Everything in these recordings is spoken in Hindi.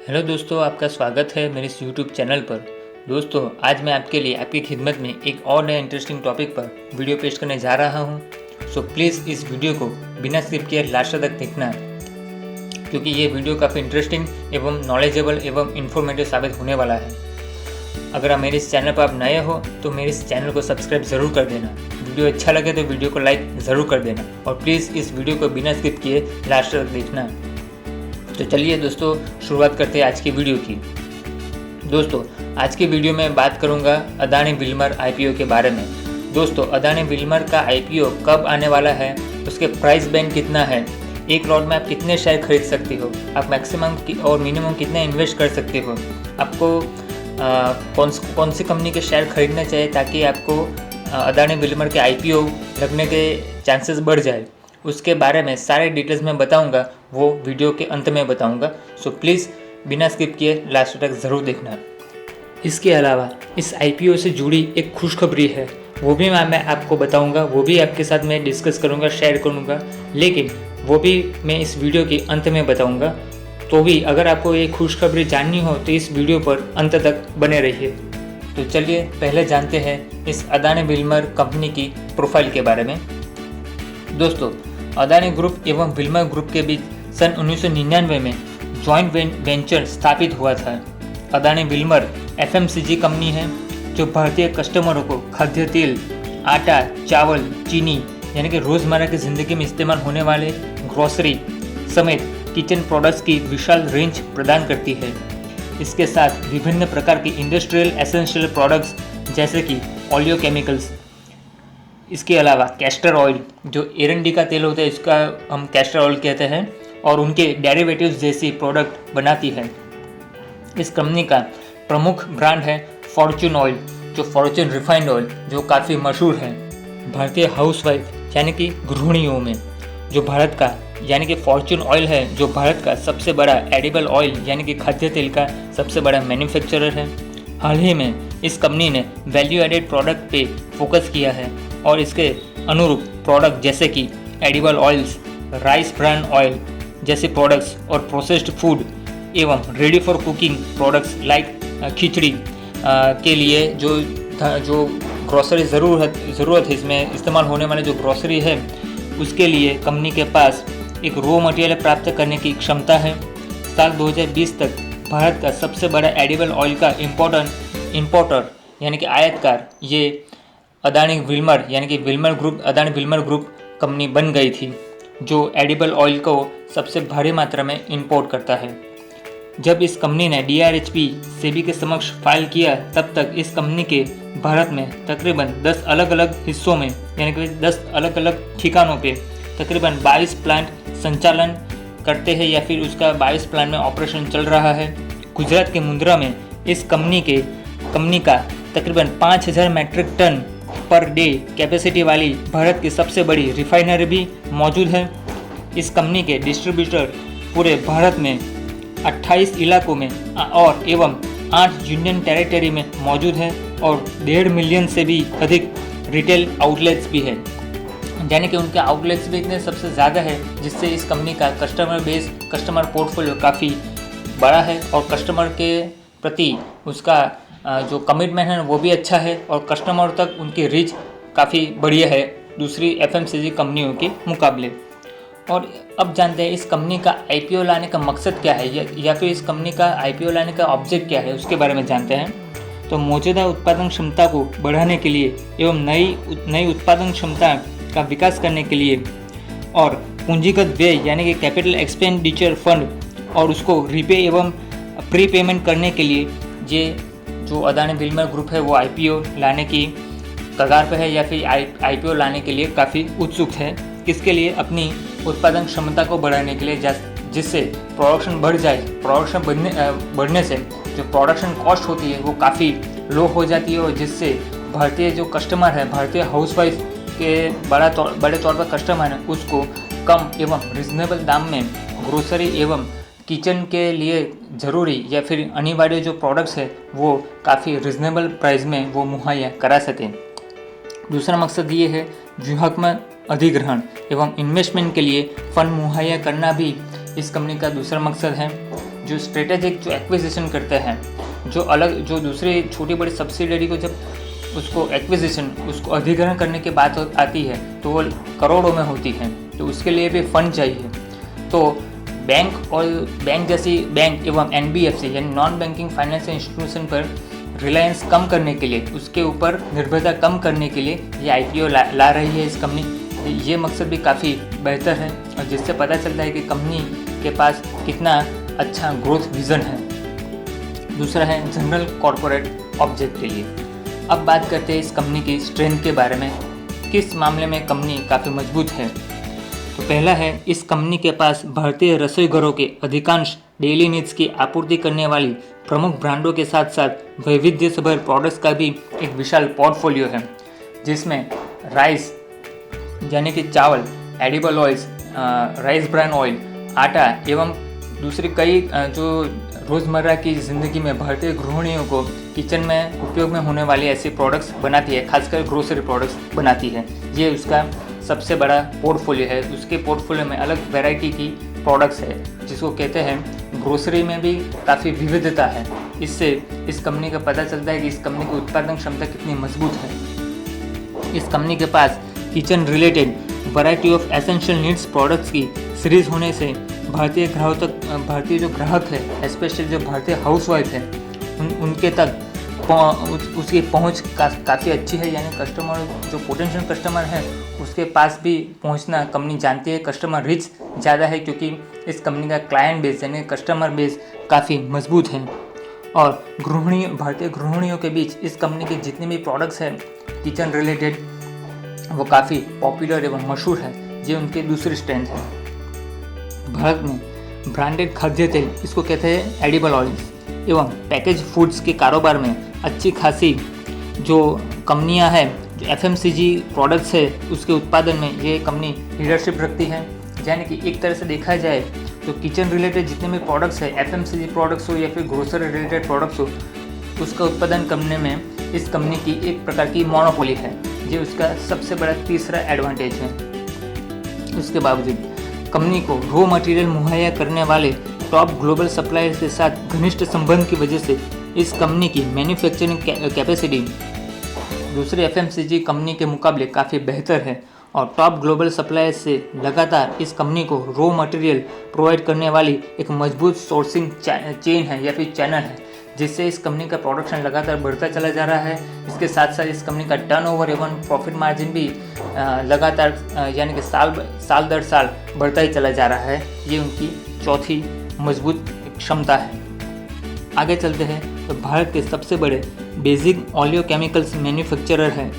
हेलो दोस्तों, आपका स्वागत है मेरे इस यूट्यूब चैनल पर। दोस्तों, आज मैं आपके लिए आपकी खिदमत में एक और नए इंटरेस्टिंग टॉपिक पर वीडियो पेश करने जा रहा हूं। सो प्लीज़ इस वीडियो को बिना स्किप किए लास्ट तक देखना, क्योंकि ये वीडियो काफ़ी इंटरेस्टिंग एवं नॉलेजेबल एवं इन्फॉर्मेटिव साबित होने वाला है। अगर आप मेरे इस चैनल पर आप नए हो तो मेरे इस चैनल को सब्सक्राइब ज़रूर कर देना। वीडियो अच्छा लगे तो वीडियो को लाइक ज़रूर कर देना और प्लीज़ इस वीडियो को बिना स्किप किए लास्ट तक देखना। तो चलिए दोस्तों, शुरुआत करते हैं आज की वीडियो की। दोस्तों, आज की वीडियो में बात करूंगा अदानी विल्मर आईपीओ के बारे में। दोस्तों, अदानी विल्मर का आईपीओ कब आने वाला है, उसके प्राइस बैंड कितना है, एक लॉट में आप कितने शेयर खरीद सकते हो, आप मैक्सिमम और मिनिमम कितना इन्वेस्ट कर सकते हो, आपको कौन सी कंपनी के शेयर खरीदना चाहिए ताकि आपको अदानी विल्मर के आईपीओ लगने के चांसेस बढ़ जाए, उसके बारे में सारे डिटेल्स मैं बताऊंगा, वो वीडियो के अंत में बताऊंगा। सो प्लीज़ बिना स्किप किए लास्ट तक ज़रूर देखना। इसके अलावा इस आईपीओ से जुड़ी एक खुशखबरी है, वो भी मैं आपको बताऊंगा, वो भी आपके साथ मैं डिस्कस करूंगा, शेयर करूंगा, लेकिन वो भी मैं इस वीडियो के अंत में बताऊंगा। तो भी अगर आपको ये खुशखबरी जाननी हो तो इस वीडियो पर अंत तक बने रहिए। तो चलिए पहले जानते हैं इस अदानी विल्मर कंपनी की प्रोफाइल के बारे में। दोस्तों, अदानी ग्रुप एवं विल्मर ग्रुप के बीच सन 1999 में जॉइंट वेंचर स्थापित हुआ था। अदानी विल्मर एफएमसीजी कंपनी है जो भारतीय कस्टमरों को खाद्य तेल, आटा, चावल, चीनी यानी कि रोज़मर्रा की ज़िंदगी में इस्तेमाल होने वाले ग्रोसरी समेत किचन प्रोडक्ट्स की विशाल रेंज प्रदान करती है। इसके साथ विभिन्न प्रकार की इंडस्ट्रियल एसेंशियल प्रोडक्ट्स जैसे कि ऑलियो केमिकल्स, इसके अलावा कैस्टर ऑयल जो एरंडी का तेल होता है, इसका हम कैस्टर ऑयल कहते हैं, और उनके डेरिवेटिव्स जैसी प्रोडक्ट बनाती है। इस कंपनी का प्रमुख ब्रांड है फॉर्च्यून ऑयल, जो फॉर्च्यून रिफाइंड ऑयल जो काफ़ी मशहूर है भारतीय हाउसवाइफ यानी कि गृहिणियों में। जो भारत का यानी कि फॉर्च्यून ऑयल है, जो भारत का सबसे बड़ा एडिबल ऑयल यानी कि खाद्य तेल का सबसे बड़ा मैन्युफैक्चरर है। हाल ही में इस कंपनी ने वैल्यू एडेड प्रोडक्ट पे फोकस किया है और इसके अनुरूप प्रोडक्ट जैसे कि edible oils, rice bran oil जैसे प्रोडक्ट्स और प्रोसेस्ड फूड एवं ready for cooking products like khichdi के लिए जो ग्रोसरी ज़रूरत है, इसमें इस्तेमाल होने वाले जो ग्रोसरी है उसके लिए कंपनी के पास एक रॉ मटेरियल प्राप्त करने की क्षमता है। साल 2020 तक भारत का सबसे बड़ा एडिबल ऑयल का इम्पोर्टर यानी कि आयातकार ये अदानी विल्मर यानी कि अदानी विल्मर ग्रुप कंपनी बन गई थी, जो एडिबल ऑयल को सबसे भारी मात्रा में इंपोर्ट करता है। जब इस कंपनी ने DRHP सेबी के समक्ष फाइल किया, तब तक इस कंपनी के भारत में तकरीबन 10 अलग अलग हिस्सों में यानी कि 10 अलग अलग ठिकानों पे तकरीबन 22 प्लांट संचालन करते हैं या फिर उसका 22 प्लांट में ऑपरेशन चल रहा है। गुजरात के मुंद्रा में इस कंपनी का तकरीबन 5000 metric tonne per day capacity वाली भारत की सबसे बड़ी रिफाइनरी भी मौजूद है। इस कंपनी के डिस्ट्रीब्यूटर पूरे भारत में 28 इलाकों में और एवं 8 यूनियन टेरिटरी में मौजूद है और 1.5 मिलियन से भी अधिक रिटेल आउटलेट्स भी है, यानी कि उनके आउटलेट्स भी इतने सबसे ज़्यादा है, जिससे इस कंपनी का कस्टमर पोर्टफोलियो काफ़ी बड़ा है और कस्टमर के प्रति उसका जो कमिटमेंट है वो भी अच्छा है और कस्टमर तक उनकी रीच काफ़ी बढ़िया है दूसरी एफएमसीजी कंपनियों के मुकाबले। और अब जानते हैं इस कंपनी का आईपीओ लाने का मकसद क्या है या फिर इस कंपनी का आईपीओ लाने का ऑब्जेक्ट क्या है, उसके बारे में जानते हैं। तो मौजूदा उत्पादन क्षमता को बढ़ाने के लिए एवं नई उत्पादन क्षमता का विकास करने के लिए और पूंजीगत व्यय यानी कि कैपिटल एक्सपेंडिचर फंड और उसको रीपे एवं प्री पेमेंट करने के लिए ये जो अदानी विल्मर ग्रुप है वो आईपीओ लाने की कगार पर है या फिर आईपीओ लाने के लिए काफ़ी उत्सुक है। किसके लिए? अपनी उत्पादन क्षमता को बढ़ाने के लिए, जिससे प्रोडक्शन बढ़ जाए। प्रोडक्शन बढ़ने से जो प्रोडक्शन कॉस्ट होती है वो काफ़ी लो हो जाती है और जिससे भारतीय जो कस्टमर है, भारतीय हाउसवाइफ के बड़े तौर पर कस्टमर है, उसको कम एवं रिजनेबल दाम में ग्रोसरी एवं किचन के लिए ज़रूरी या फिर अनिवार्य जो प्रोडक्ट्स है वो काफ़ी रिजनेबल प्राइस में वो मुहैया करा सकें। दूसरा मकसद ये है व्यूहात्मक अधिग्रहण एवं इन्वेस्टमेंट के लिए फंड मुहैया करना भी इस कंपनी का दूसरा मकसद है। जो स्ट्रेटेजिक जो एक्विजिशन करते हैं, जो दूसरे छोटी बड़ी सब्सिडरी को जब उसको एक्विजिशन उसको अधिग्रहण करने की बात आती है तो वो करोड़ों में होती है, तो उसके लिए भी फंड चाहिए। तो बैंक जैसी बैंक एवं NBFC यानी नॉन बैंकिंग फाइनेंशियल इंस्टीट्यूशन पर रिलायंस कम करने के लिए, उसके ऊपर निर्भरता कम करने के लिए ये IPO ला रही है इस कंपनी। ये मकसद भी काफ़ी बेहतर है और जिससे पता चलता है कि कंपनी के पास कितना अच्छा ग्रोथ विज़न है। दूसरा है जनरल कॉरपोरेट ऑब्जेक्ट के लिए। अब बात करते हैं इस कंपनी की स्ट्रेंथ के बारे में, किस मामले में कंपनी काफ़ी मजबूत है। तो पहला है, इस कंपनी के पास भारतीय रसोई घरों के अधिकांश डेली नीड्स की आपूर्ति करने वाली प्रमुख ब्रांडों के साथ साथ वैविध्यसभर प्रोडक्ट्स का भी एक विशाल पोर्टफोलियो है, जिसमें राइस यानी कि चावल, edible oils, rice bran oil, आटा एवं दूसरी कई जो रोज़मर्रा की ज़िंदगी में भारतीय गृहिणियों को किचन में उपयोग में होने वाली ऐसी प्रोडक्ट्स बनाती है, खासकर ग्रोसरी प्रोडक्ट्स बनाती है। ये उसका सबसे बड़ा पोर्टफोलियो है। उसके पोर्टफोलियो में अलग वैरायटी की प्रोडक्ट्स है, जिसको कहते हैं ग्रोसरी में भी काफ़ी विविधता है। इससे इस कंपनी का पता चलता है कि इस कंपनी की उत्पादन क्षमता कितनी मजबूत है। इस कंपनी के पास kitchen related variety of essential needs products की सीरीज होने से भारतीय जो ग्राहक है, स्पेशली जो भारतीय हाउसवाइफ है, उनके तक उसकी पहुंच काफ़ी अच्छी है। यानी कस्टमर जो पोटेंशियल कस्टमर है उसके पास भी पहुंचना कंपनी जानती है। कस्टमर रिच ज़्यादा है क्योंकि इस कंपनी का क्लाइंट बेस यानी कस्टमर बेस काफ़ी मजबूत है। और भारतीय गृहिणियों के बीच इस कंपनी के जितने भी प्रोडक्ट्स हैं किचन रिलेटेड, वो काफ़ी पॉपुलर एवं मशहूर है। ये उनकी दूसरी स्ट्रेंथ है। भारत में ब्रांडेड खाद्य तेल, इसको कहते हैं एडिबल ऑयल्स, एवं पैकेज फूड्स के कारोबार में अच्छी खासी जो कंपनियां हैं, जो FMCG प्रोडक्ट्स है उसके उत्पादन में ये कंपनी लीडरशिप रखती है। यानी कि एक तरह से देखा जाए तो किचन रिलेटेड जितने भी प्रोडक्ट्स है, FMCG प्रोडक्ट्स हो या फिर ग्रोसरी रिलेटेड प्रोडक्ट्स हो, उसका उत्पादन करने में इस कंपनी की एक प्रकार की मोनोपोली है। ये उसका सबसे बड़ा तीसरा एडवांटेज है। उसके बावजूद कंपनी को रॉ मटेरियल मुहैया करने वाले टॉप ग्लोबल सप्लायर्स के साथ घनिष्ठ संबंध की वजह से इस कंपनी की मैन्युफैक्चरिंग कैपेसिटी दूसरे FMCG कंपनी के मुकाबले काफ़ी बेहतर है। और टॉप ग्लोबल सप्लायर्स से लगातार इस कंपनी को रॉ मटेरियल प्रोवाइड करने वाली एक मजबूत सोर्सिंग चेन है या फिर चैनल है, जिससे इस कंपनी का प्रोडक्शन लगातार बढ़ता चला जा रहा है। इसके साथ साथ इस कंपनी का टर्नओवर एवं प्रॉफिट मार्जिन भी लगातार यानी कि साल दर साल बढ़ता ही चला जा रहा है। ये उनकी चौथी मजबूत क्षमता है। आगे चलते हैं तो भारत के सबसे बड़े बेसिक ऑलियो केमिकल्स मैन्युफैक्चरर है,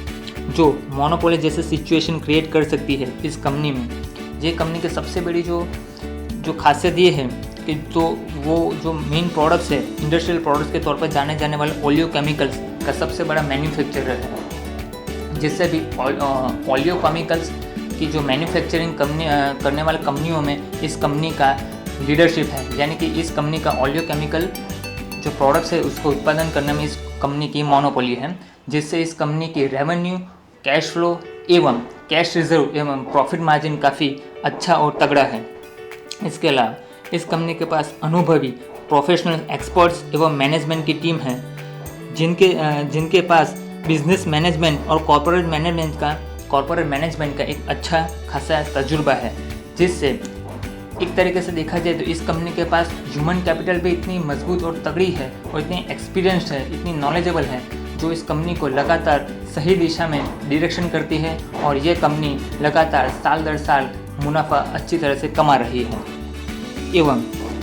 जो मोनोपोली जैसे सिचुएशन क्रिएट कर सकती है इस कंपनी में। ये कंपनी की सबसे बड़ी जो खासियत ये है कि वो जो मेन प्रोडक्ट्स है, इंडस्ट्रियल प्रोडक्ट्स के तौर पर जाने जाने वाले ऑलियो केमिकल्स का सबसे बड़ा मैन्युफैक्चरर है, जिससे भी ऑलियो केमिकल्स की जो मैन्युफैक्चरिंग करने वाले कंपनियों में इस कंपनी का लीडरशिप है। यानी कि इस कंपनी का ऑलियो केमिकल जो प्रोडक्ट्स है उसको उत्पादन करने में इस कंपनी की मोनोपोली है, जिससे इस कंपनी की रेवेन्यू, कैश फ्लो एवं कैश रिजर्व एवं प्रॉफिट मार्जिन काफ़ी अच्छा और तगड़ा है। इसके अलावा इस कंपनी के पास अनुभवी प्रोफेशनल एक्सपर्ट्स एवं मैनेजमेंट की टीम है, जिनके पास बिजनेस मैनेजमेंट और कॉर्पोरेट मैनेजमेंट का एक अच्छा खासा तजुर्बा है। जिससे एक तरीके से देखा जाए तो इस कंपनी के पास ह्यूमन कैपिटल भी इतनी मजबूत और तगड़ी है और इतनी एक्सपीरियंस्ड है, इतनी नॉलेजेबल है, जो इस कंपनी को लगातार सही दिशा में डायरेक्शन करती है। और ये कंपनी लगातार साल दर साल मुनाफा अच्छी तरह से कमा रही है। एवं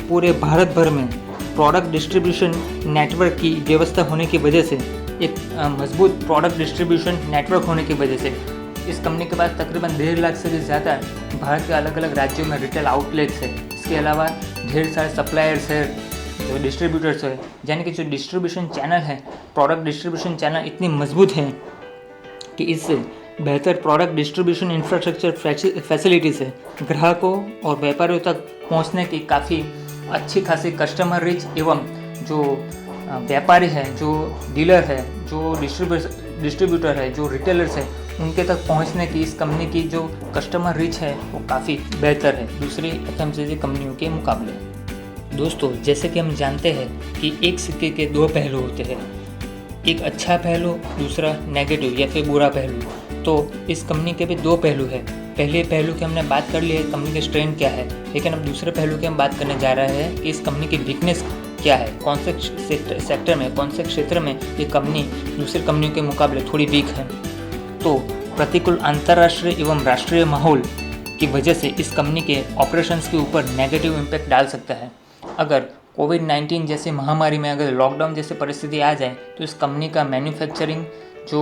पूरे भारत भर में प्रोडक्ट डिस्ट्रीब्यूशन नेटवर्क की व्यवस्था होने की वजह से, एक मजबूत प्रोडक्ट डिस्ट्रीब्यूशन नेटवर्क होने की वजह से इस कंपनी के पास तकरीबन 1.5 लाख से भी ज़्यादा भारत के अलग अलग राज्यों में रिटेल आउटलेट्स है। इसके अलावा ढेर सारे सप्लायर्स है, जो डिस्ट्रीब्यूटर्स है, यानी कि जो डिस्ट्रीब्यूशन चैनल है, प्रोडक्ट डिस्ट्रीब्यूशन चैनल इतनी मजबूत है कि इससे बेहतर प्रोडक्ट डिस्ट्रीब्यूशन इंफ्रास्ट्रक्चर फैसिलिटीज़ है ग्राहकों और व्यापारियों तक पहुंचने की काफ़ी अच्छी खासी कस्टमर रिच एवं जो व्यापारी है, जो डीलर है, जो डिस्ट्रीब्यूटर है, जो रिटेलर्स है, उनके तक पहुंचने की इस कंपनी की जो कस्टमर रिच है वो काफ़ी बेहतर है दूसरी FMCG कंपनियों के मुकाबले। दोस्तों, जैसे कि हम जानते हैं कि एक सिक्के के दो पहलू होते हैं, एक अच्छा पहलू, दूसरा नेगेटिव या फिर बुरा पहलू। तो इस कंपनी के भी दो पहलू है। पहले पहलू की हमने बात कर ली है, कंपनी की स्ट्रेंथ क्या है, लेकिन अब दूसरे पहलू की हम बात करने जा रहे हैं कि इस कंपनी की वीकनेस क्या है, कौन से सेक्टर में, कौन से क्षेत्र में ये कंपनी दूसरी कंपनियों के मुकाबले थोड़ी वीक है। तो प्रतिकूल अंतर्राष्ट्रीय एवं राष्ट्रीय माहौल की वजह से इस कंपनी के ऑपरेशंस के ऊपर नेगेटिव इम्पैक्ट डाल सकता है। अगर कोविड-19 जैसी महामारी में अगर लॉकडाउन जैसी परिस्थिति आ जाए तो इस कंपनी का मैन्युफैक्चरिंग जो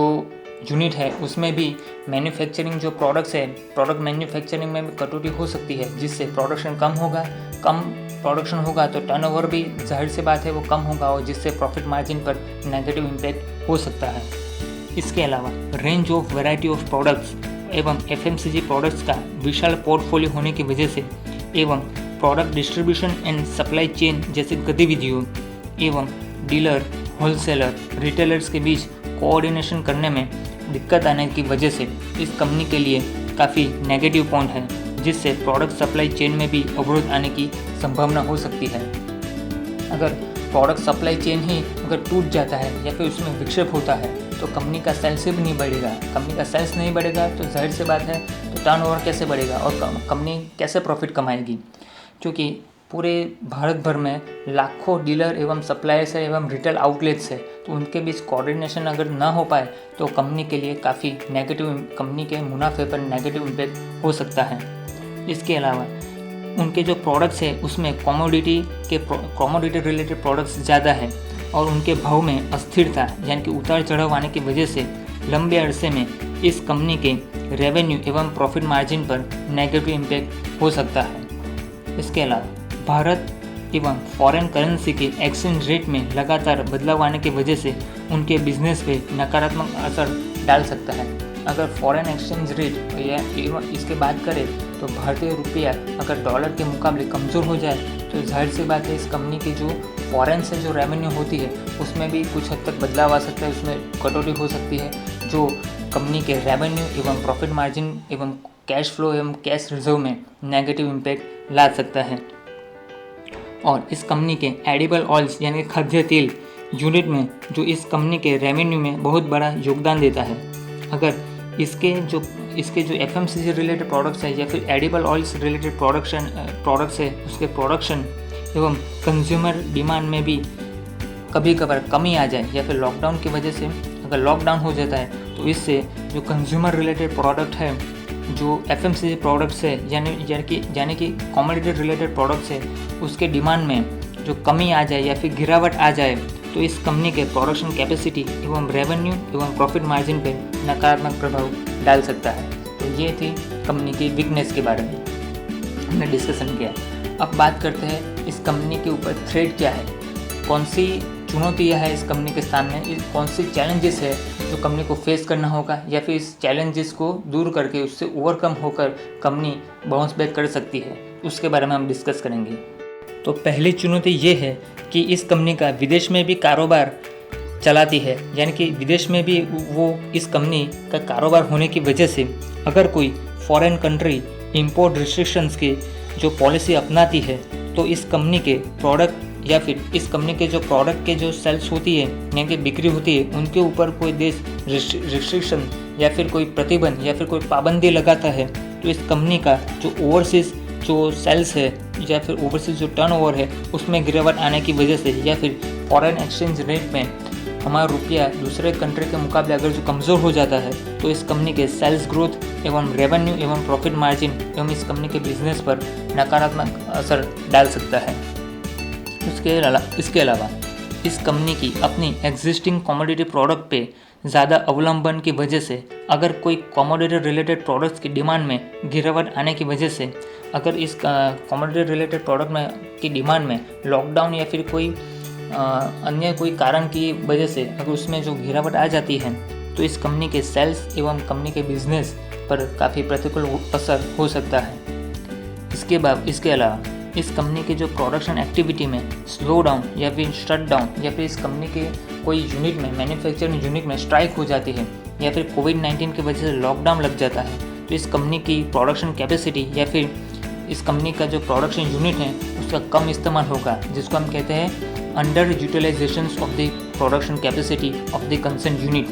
यूनिट है उसमें भी मैन्युफैक्चरिंग जो प्रोडक्ट्स है, प्रोडक्ट मैन्युफैक्चरिंग में भी कटौती हो सकती है, जिससे प्रोडक्शन कम होगा। कम प्रोडक्शन होगा तो टर्नओवर भी जाहिर सी बात है वो कम होगा और जिससे प्रॉफिट मार्जिन पर नेगेटिव इम्पैक्ट हो सकता है। इसके अलावा range of variety of products एवं एफएमसीजी प्रोडक्ट्स का विशाल पोर्टफोलियो होने की वजह से एवं product distribution and supply chain जैसी गतिविधियों एवं डीलर, होलसेलर, रिटेलर्स के बीच कोऑर्डिनेशन करने में दिक्कत आने की वजह से इस कंपनी के लिए काफ़ी नेगेटिव पॉइंट है, जिससे प्रोडक्ट सप्लाई चेन में भी अवरोध आने की संभावना हो सकती है। अगर प्रोडक्ट सप्लाई चेन ही अगर टूट जाता है या फिर उसमें विक्षेप होता है तो कंपनी का सेल्स भी नहीं बढ़ेगा। कंपनी का सेल्स नहीं बढ़ेगा तो जाहिर सी बात है तो टर्नओवर कैसे बढ़ेगा और कंपनी कैसे प्रॉफिट कमाएगी, क्योंकि पूरे भारत भर में लाखों डीलर एवं सप्लायर्स है एवं रिटेल आउटलेट्स है, तो उनके बीच कोऑर्डिनेशन अगर ना हो पाए तो कंपनी के लिए काफ़ी नेगेटिव, कंपनी के मुनाफे पर नेगेटिव इम्पैक्ट हो सकता है। इसके अलावा उनके जो प्रोडक्ट्स है उसमें कमोडिटी रिलेटेड प्रोडक्ट्स ज़्यादा है और उनके भाव में अस्थिरता यानी कि उतार चढ़ाव आने की वजह से लंबे अरसे में इस कंपनी के रेवेन्यू एवं प्रॉफिट मार्जिन पर नेगेटिव इम्पैक्ट हो सकता है। इसके अलावा भारत एवं फॉरेन करेंसी के एक्सचेंज रेट में लगातार बदलाव आने की वजह से उनके बिजनेस पे नकारात्मक असर डाल सकता है। अगर फॉरेन एक्सचेंज रेट या इसके बात करें तो भारतीय रुपया अगर डॉलर के मुकाबले कमज़ोर हो जाए तो जाहिर सी बात है इस कंपनी की जो फॉरेन से जो रेवेन्यू होती है उसमें भी कुछ हद तक बदलाव आ सकता है, उसमें कटौती हो सकती है, जो कंपनी के रेवेन्यू एवं प्रॉफिट मार्जिन एवं कैश फ्लो एवं कैश रिजर्व में नेगेटिव इम्पैक्ट ला सकता है। और इस कंपनी के एडिबल ऑयल्स यानी खाद्य तेल यूनिट में जो इस कंपनी के रेवेन्यू में बहुत बड़ा योगदान देता है, अगर इसके जो एफएमसीजी रिलेटेड प्रोडक्ट्स है या फिर एडिबल ऑयल्स रिलेटेड प्रोडक्ट्स है उसके प्रोडक्शन एवं कंज्यूमर डिमांड में भी कभी कभार कमी आ जाए या फिर लॉकडाउन की वजह से अगर लॉकडाउन हो जाता है तो इससे जो कंज्यूमर रिलेटेड प्रोडक्ट है, जो एफएमसीजी प्रोडक्ट्स है यानी कि कमोडिटी रिलेटेड प्रोडक्ट्स है उसके डिमांड में जो कमी आ जाए या फिर गिरावट आ जाए तो इस कंपनी के प्रोडक्शन कैपेसिटी एवं रेवेन्यू एवं प्रॉफिट मार्जिन पर नकारात्मक प्रभाव डाल सकता है। तो ये थी कंपनी की वीकनेस के बारे में हमने डिस्कशन किया। अब बात करते हैं इस कंपनी के ऊपर थ्रेट क्या है, कौन सी चुनौतियाँ है इस कंपनी के सामने, कौन सी चैलेंजेस है जो कंपनी को फेस करना होगा या फिर इस चैलेंजेस को दूर करके उससे ओवरकम होकर कंपनी बाउंस बैक कर सकती है, उसके बारे में हम डिस्कस करेंगे। तो पहली चुनौती ये है कि इस कंपनी का विदेश में भी कारोबार चलाती है, यानी कि विदेश में भी वो इस कंपनी का कारोबार होने की वजह से अगर कोई फॉरेन कंट्री इंपोर्ट रिस्ट्रिक्शंस की जो पॉलिसी अपनाती है तो इस कंपनी के प्रोडक्ट या फिर इस कंपनी के जो प्रोडक्ट के जो सेल्स होती है यानी कि बिक्री होती है उनके ऊपर कोई देश रिस्ट्रिक्शन या फिर कोई प्रतिबंध या फिर कोई पाबंदी लगाता है तो इस कंपनी का जो ओवरसीज जो सेल्स है या फिर ओवरसीज जो टर्नओवर है उसमें गिरावट आने की वजह से या फिर फॉरेन एक्सचेंज रेट में हमारा रुपया दूसरे कंट्री के मुकाबले अगर जो कमज़ोर हो जाता है तो इस कंपनी के सेल्स ग्रोथ एवं रेवेन्यू एवं प्रॉफिट मार्जिन एवं इस कंपनी के बिजनेस पर नकारात्मक असर डाल सकता है। इसके अलावा इस कंपनी की अपनी एग्जिस्टिंग कमोडिटी प्रोडक्ट पे ज़्यादा अवलंबन की वजह से अगर कोई कमोडिटी रिलेटेड प्रोडक्ट्स की डिमांड में गिरावट आने की वजह से अगर इस कमोडिटी रिलेटेड प्रोडक्ट में की डिमांड में लॉकडाउन या फिर कोई अन्य कोई कारण की वजह से अगर उसमें जो गिरावट आ जाती है तो इस कंपनी के सेल्स एवं कंपनी के बिजनेस पर काफ़ी प्रतिकूल असर हो सकता है। इसके अलावा इस कंपनी के जो प्रोडक्शन एक्टिविटी में स्लो डाउन या फिर शट डाउन या फिर इस कंपनी के कोई यूनिट में मैन्युफैक्चरिंग यूनिट में स्ट्राइक हो जाती है या फिर कोविड-19 की वजह से लॉकडाउन लग जाता है तो इस कंपनी की प्रोडक्शन कैपेसिटी या फिर इस कंपनी का जो प्रोडक्शन यूनिट है उसका कम इस्तेमाल होगा, जिसको हम कहते हैं under utilisation of the production capacity of the concern unit.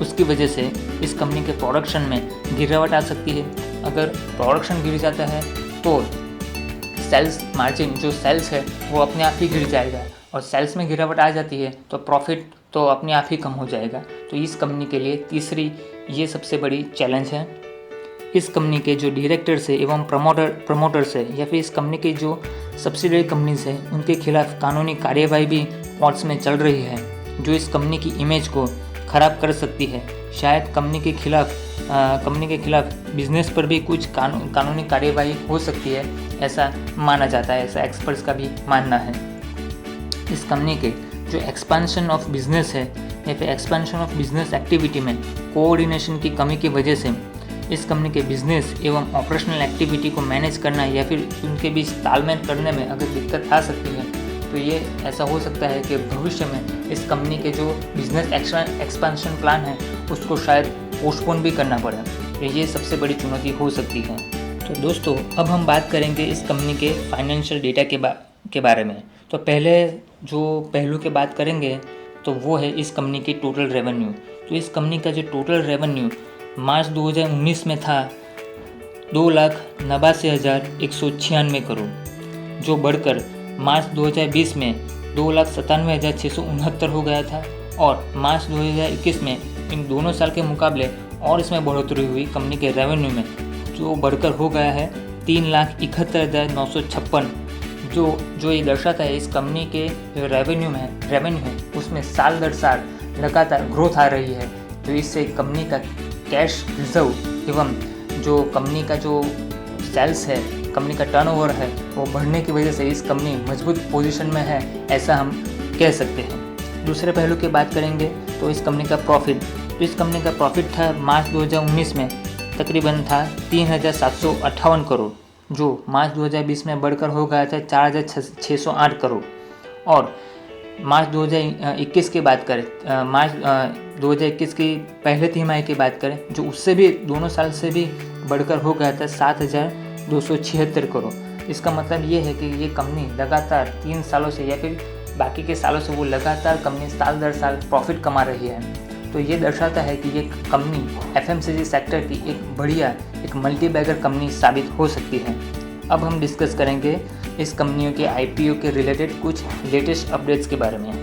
उसकी वजह से इस कंपनी के प्रोडक्शन में गिरावट आ सकती है। अगर प्रोडक्शन गिर जाता है तो सेल्स मार्जिन, जो सेल्स है वो अपने आप ही गिर जाएगा, और सेल्स में गिरावट आ जाती है तो प्रॉफिट तो अपने आप ही कम हो जाएगा। तो इस कंपनी के लिए तीसरी ये सबसे बड़ी चैलेंज है। इस कंपनी के जो डायरेक्टर्स है एवं प्रमोटर्स है या फिर इस कंपनी के जो सब्सिडरी कंपनीज है उनके खिलाफ कानूनी कार्यवाही भी कोर्ट्स में चल रही है, जो इस कंपनी की इमेज को ख़राब कर सकती है। शायद कंपनी के खिलाफ बिजनेस पर भी कुछ कानूनी कार्यवाही हो सकती है, ऐसा माना जाता है, ऐसा एक्सपर्ट्स का भी मानना है। इस कंपनी के जो एक्सपेंशन ऑफ बिजनेस है या फिर एक्सपेंशन ऑफ बिजनेस एक्टिविटी में कोऑर्डिनेशन की कमी की वजह से इस कंपनी के बिजनेस एवं ऑपरेशनल एक्टिविटी को मैनेज करना या फिर उनके बीच तालमेल करने में अगर दिक्कत आ सकती है तो ये ऐसा हो सकता है कि भविष्य में इस कंपनी के जो बिजनेस एक्सपेंशन प्लान है उसको शायद पोस्टपोन भी करना पड़े। तो ये सबसे बड़ी चुनौती हो सकती है। तो दोस्तों, अब हम बात करेंगे इस कंपनी के फाइनेंशियल डेटा के बारे में। तो पहले जो पहलू की बात करेंगे तो वो है इस कंपनी की टोटल रेवेन्यू। तो इस कंपनी का जो टोटल रेवेन्यू मार्च 2019 में था 2,89,196 करोड़, जो बढ़कर मार्च 2020 में 2,97,669 हो गया था, और मार्च 2021 में इन दोनों साल के मुकाबले और इसमें बढ़ोतरी हुई कंपनी के रेवेन्यू में, जो बढ़कर हो गया है 3,71,956, जो ये दर्शाता है इस कंपनी के जो रेवेन्यू है उसमें साल दर साल लगातार ग्रोथ आ रही है। तो इससे कंपनी का कैश रिजर्व एवं जो कंपनी का जो सेल्स है, कंपनी का टर्नओवर है, वो बढ़ने की वजह से इस कंपनी मजबूत पोजीशन में है, ऐसा हम कह सकते हैं। दूसरे पहलू की बात करेंगे तो इस कंपनी का प्रॉफिट। तो इस कंपनी का प्रॉफिट था मार्च 2019 में तकरीबन था 3,758 करोड़, जो मार्च 2020 में बढ़कर हो गया था 4,608 करोड़। और मार्च 2021 की बात करें, मार्च 2021 की पहले तिमाही की बात करें, जो उससे भी दोनों साल से भी बढ़कर हो गया था 7,276 करोड़। इसका मतलब ये है कि ये कंपनी लगातार 3 सालों से या फिर बाकी के सालों से वो लगातार कंपनी साल दर साल प्रॉफिट कमा रही है। तो ये दर्शाता है कि ये कंपनी एफएमसीजी सेक्टर की एक बढ़िया एक मल्टी बैगर कंपनी साबित हो सकती है। अब हम डिस्कस करेंगे इस कंपनियों के आईपीओ के रिलेटेड कुछ लेटेस्ट अपडेट्स के बारे में।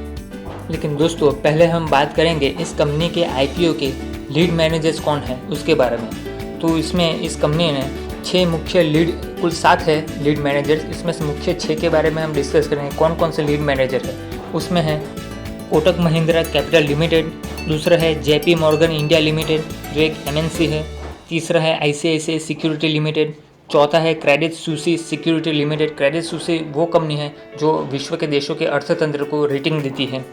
लेकिन दोस्तों, पहले हम बात करेंगे इस कंपनी के आईपीओ के लीड मैनेजर्स कौन है उसके बारे में। तो इसमें इस कंपनी ने 6 मुख्य कुल 7 है लीड मैनेजर्स। इसमें से मुख्य 6 के बारे में हम डिस्कस करेंगे कौन कौन से लीड मैनेजर है। उसमें है कोटक महिंद्रा कैपिटल लिमिटेड, दूसरा है जेपी मॉर्गन इंडिया लिमिटेड जो एक एमएनसी है, तीसरा है आईसीआईसीआई सिक्योरिटी लिमिटेड, चौथा है Credit Suisse security limited. Credit Suisse वो कंपनी है जो विश्व के देशों के अर्थतंत्र को रेटिंग देती है।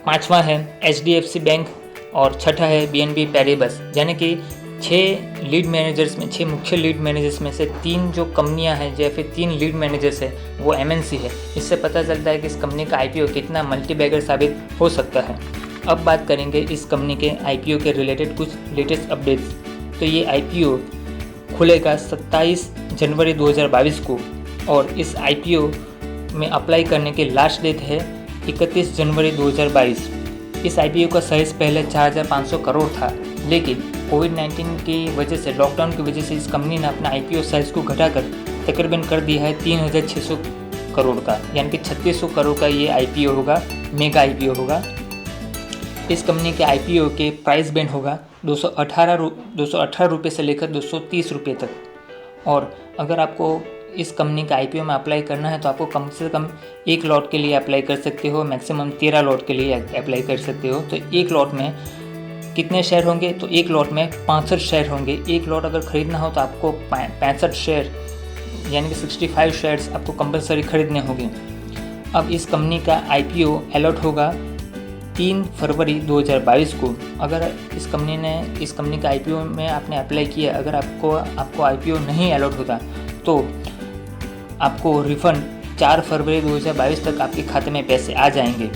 पांचवा है एचडीएफसी बैंक और छठा है बीएनपी पैरिबस। यानी कि 6 लीड मैनेजर्स में 6 मुख्य लीड मैनेजर्स में से 3 जो कंपनियां हैं या फिर 3 लीड मैनेजर्स है वो एमएनसी है। इससे पता चलता है कि इस कंपनी का आईपीओ कितना मल्टीबैगर साबित हो सकता है। अब बात करेंगे इस कंपनी के आईपीओ के रिलेटेड कुछ लेटेस्ट अपडेट्स। तो ये आईपीओ खुलेगा 27 जनवरी 2022 को, और इस आईपीओ में अप्लाई करने की लास्ट डेट है 31 जनवरी 2022। इस आईपीओ का साइज़ पहले 4,500 करोड़ था, लेकिन कोविड-19 की वजह से, लॉकडाउन की वजह से इस कंपनी ने अपना आईपीओ साइज़ को घटाकर तकरीबन कर दिया है 3,600 करोड़ का, यानी कि 3,600 करोड़ का ये आईपीओ होगा, मेगा आईपीओ होगा। इस कंपनी के आईपीओ के प्राइस बैंड होगा 218 रुपये से लेकर 230 रुपये तक। और अगर आपको इस कंपनी का आईपीओ में अप्लाई करना है तो आपको कम से कम 1 लॉट के लिए अप्लाई कर सकते हो, मैक्सिमम 13 लॉट के लिए अप्लाई कर सकते हो। तो 1 लॉट में कितने शेयर होंगे? तो 1 लॉट में 65 शेयर होंगे। 1 लॉट अगर ख़रीदना हो तो आपको 65 शेयर यानी कि 65 शेयर्स आपको कंपलसरी खरीदने होंगे। अब इस कंपनी का आईपीओ अलॉट होगा 3 फरवरी 2022 को। अगर इस कंपनी का आईपीओ में आपने अप्लाई किया, अगर आपको आईपीओ नहीं अलॉट होता तो आपको रिफ़ंड 4 फरवरी 2022 तक आपके खाते में पैसे आ जाएंगे।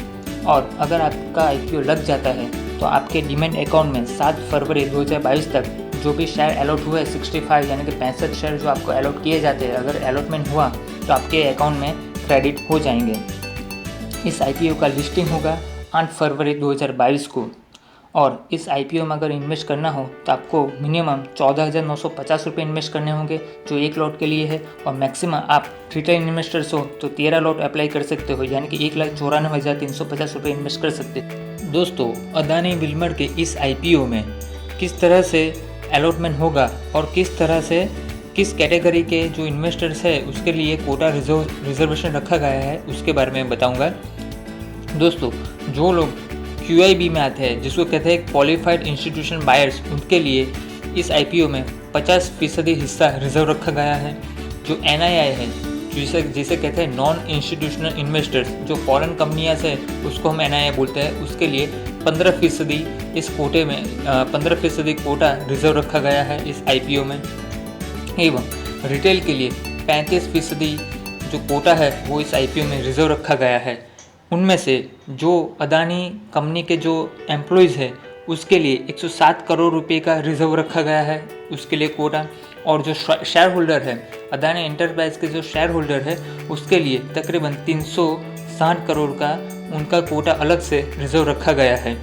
और अगर आपका आईपीओ लग जाता है तो आपके डीमैट अकाउंट में 7 फरवरी 2022 तक जो भी शेयर अलॉट हुए 65 यानी कि 65 शेयर जो आपको अलॉट किए जाते हैं, अगर अलॉटमेंट हुआ तो आपके अकाउंट में क्रेडिट हो जाएंगे। इस IPO का लिस्टिंग होगा 8 फरवरी 2022 को, और इस IPO में अगर इन्वेस्ट करना हो तो आपको मिनिमम 14,950 रुपये इन्वेस्ट करने होंगे जो 1 लॉट के लिए है, और मैक्सिमम आप रिटेल इन्वेस्टर्स हो तो 13 लॉट अप्लाई कर सकते हो, यानी कि 1,94,350 रुपये इन्वेस्ट कर सकते हो। दोस्तों, अदानी विल्मर के इस IPO में किस तरह से अलॉटमेंट होगा और किस तरह से किस कैटेगरी के जो इन्वेस्टर्स है उसके लिए कोटा रिजर्वेशन रखा गया है उसके बारे में बताऊंगा। दोस्तों, जो लोग QIB में आते हैं, जिसको कहते हैं क्वालिफाइड इंस्टीट्यूशन बायर्स, उनके लिए इस IPO में 50% हिस्सा रिजर्व रखा गया है। जो NII है, जिसे कहते हैं नॉन इंस्टीट्यूशनल इन्वेस्टर्स, जो फॉरेन कंपनियां से उसको हम NII बोलते हैं, उसके लिए 15% इस कोटे में 15% कोटा रिजर्व रखा गया है इस IPO में। एवं रिटेल के लिए 35% जो कोटा है वो इस IPO में रिजर्व रखा गया है। उनमें से जो अदानी कंपनी के जो एम्प्लॉयज़ है उसके लिए 107 करोड़ रुपए का रिजर्व रखा गया है उसके लिए कोटा, और जो शेयर होल्डर है, अदानी एंटरप्राइज के जो शेयर होल्डर है उसके लिए तकरीबन 360 करोड़ का उनका कोटा अलग से रिजर्व रखा गया है।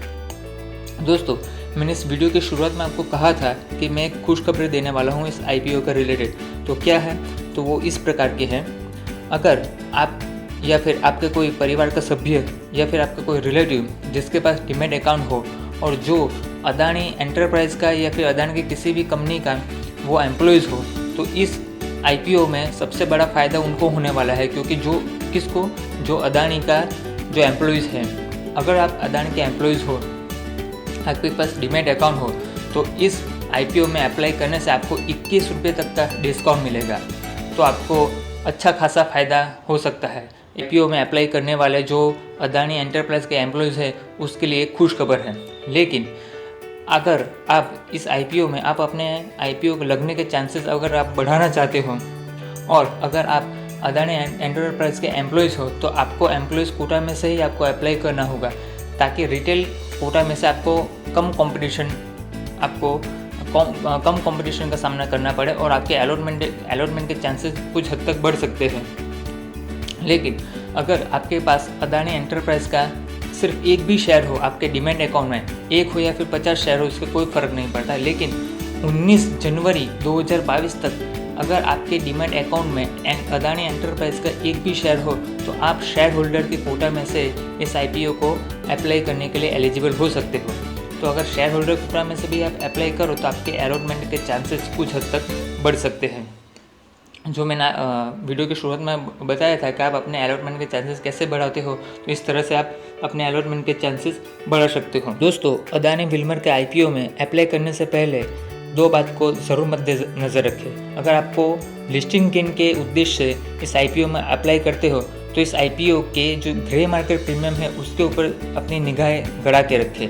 दोस्तों, मैंने इस वीडियो की शुरुआत में आपको कहा था कि मैं एक खुशखबरी देने वाला हूँ इस IPO का रिलेटेड। तो क्या है, तो वो इस प्रकार के हैं। अगर आप या फिर आपके कोई परिवार का सभ्य या फिर आपका कोई रिलेटिव जिसके पास डीमैट अकाउंट हो और जो अदानी एंटरप्राइज का या फिर अदानी की किसी भी कंपनी का वो एम्प्लॉयज़ हो, तो इस IPO में सबसे बड़ा फ़ायदा उनको होने वाला है, क्योंकि जो अदानी का जो एम्प्लॉयज़ है, अगर आप अदानी के एम्प्लॉयज़ हो, आपके पास डीमैट अकाउंट हो, तो इस IPO में अप्लाई करने से आपको 21 रुपये तक का डिस्काउंट मिलेगा। तो आपको अच्छा खासा फ़ायदा हो सकता है। IPO में अप्लाई करने वाले जो अदानी एंटरप्राइज के एम्प्लॉयज़ है उसके लिए खुश खबर है। लेकिन अगर आप इस IPO में आप अपने IPO को लगने के चांसेस अगर आप बढ़ाना चाहते हो, और अगर आप अदानी एंटरप्राइज के एम्प्लॉयज़ हो, तो आपको एम्प्लॉयज़ कोटा में से ही आपको अप्लाई करना होगा, ताकि रिटेल कोटा में से आपको कम कंपटीशन का सामना करना पड़े और आपके अलॉटमेंट के चांसेस कुछ हद तक बढ़ सकते हैं। लेकिन अगर आपके पास अदानी एंटरप्राइज का सिर्फ एक भी शेयर हो आपके डीमैट अकाउंट में, एक हो या फिर 50 शेयर हो, इससे कोई फ़र्क नहीं पड़ता। लेकिन 19 जनवरी 2022 तक अगर आपके डीमैट अकाउंट में अदानी एंटरप्राइज का एक भी शेयर हो, तो आप शेयर होल्डर के कोटा में से इस IPO को अप्लाई करने के लिए एलिजिबल हो सकते हो। तो अगर शेयर होल्डर कोटा में से भी आप अप्लाई करो तो आपके अलॉटमेंट के चांसेस कुछ हद तक बढ़ सकते हैं। जो मैंने वीडियो की शुरुआत में बताया था कि आप अपने अलॉटमेंट के चांसेस कैसे बढ़ाते हो, तो इस तरह से आप अपने अलॉटमेंट के चांसेस बढ़ा सकते हो। दोस्तों, अदानी विल्मर के IPO में अप्लाई करने से पहले 2 बात को ज़रूर मद्देनज़र रखें। अगर आपको लिस्टिंग गेन के उद्देश्य से इस IPO में अप्लाई करते हो, तो इस IPO के जो ग्रे मार्केट प्रीमियम है उसके ऊपर अपनी निगाहें गड़ा के रखें,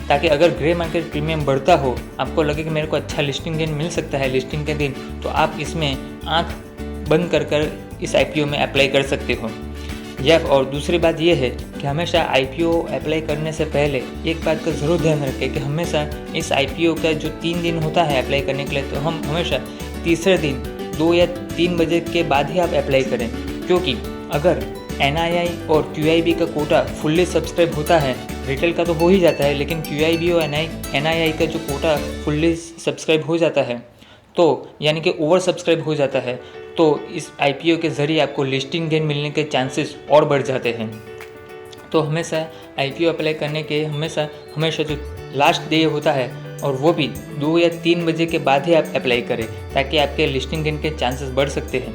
ताकि अगर ग्रे मार्केट प्रीमियम बढ़ता हो, आपको लगे कि मेरे को अच्छा लिस्टिंग गेन मिल सकता है लिस्टिंग के दिन, तो आप इसमें आंख बंद कर इस IPO में अप्लाई कर सकते हो। और दूसरी बात यह है कि हमेशा IPO अप्लाई करने से पहले एक बात का ज़रूर ध्यान रखें कि हमेशा इस IPO का जो 3 दिन होता है अप्लाई करने के लिए, तो हम हमेशा तीसरे दिन 2 या 3 बजे के बाद ही आप अप्लाई करें, क्योंकि अगर NII और QIB का कोटा फुल्ली सब्सक्राइब होता है, रिटेल का तो हो ही जाता है, लेकिन QIB और NII का जो कोटा फुल्ली सब्सक्राइब हो जाता है, तो यानी कि ओवर सब्सक्राइब हो जाता है, तो इस IPO के ज़रिए आपको लिस्टिंग गेन मिलने के चांसेस और बढ़ जाते हैं। तो हमेशा IPO अप्लाई करने के हमेशा जो लास्ट डे होता है, और वो भी 2 या 3 बजे के बाद ही आप अप्लाई करें, ताकि आपके लिस्टिंग गेन के चांसेस बढ़ सकते हैं।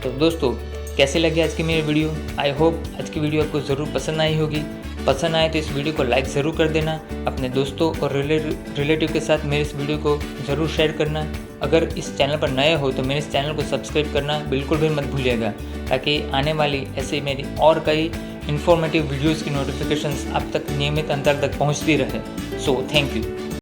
तो दोस्तों, कैसे लगी आज की मेरी वीडियो? आई होप आज की वीडियो आपको ज़रूर पसंद आई होगी। पसंद आए तो इस वीडियो को लाइक ज़रूर कर देना। अपने दोस्तों और रिलेटिव के साथ मेरे इस वीडियो को ज़रूर शेयर करना। अगर इस चैनल पर नए हो तो मेरे इस चैनल को सब्सक्राइब करना बिल्कुल भी मत भूलिएगा, ताकि आने वाली ऐसे मेरी और कई इन्फॉर्मेटिव वीडियोज़ की नोटिफिकेशंस आप तक नियमित अंतर तक पहुँचती रहे। So thank you.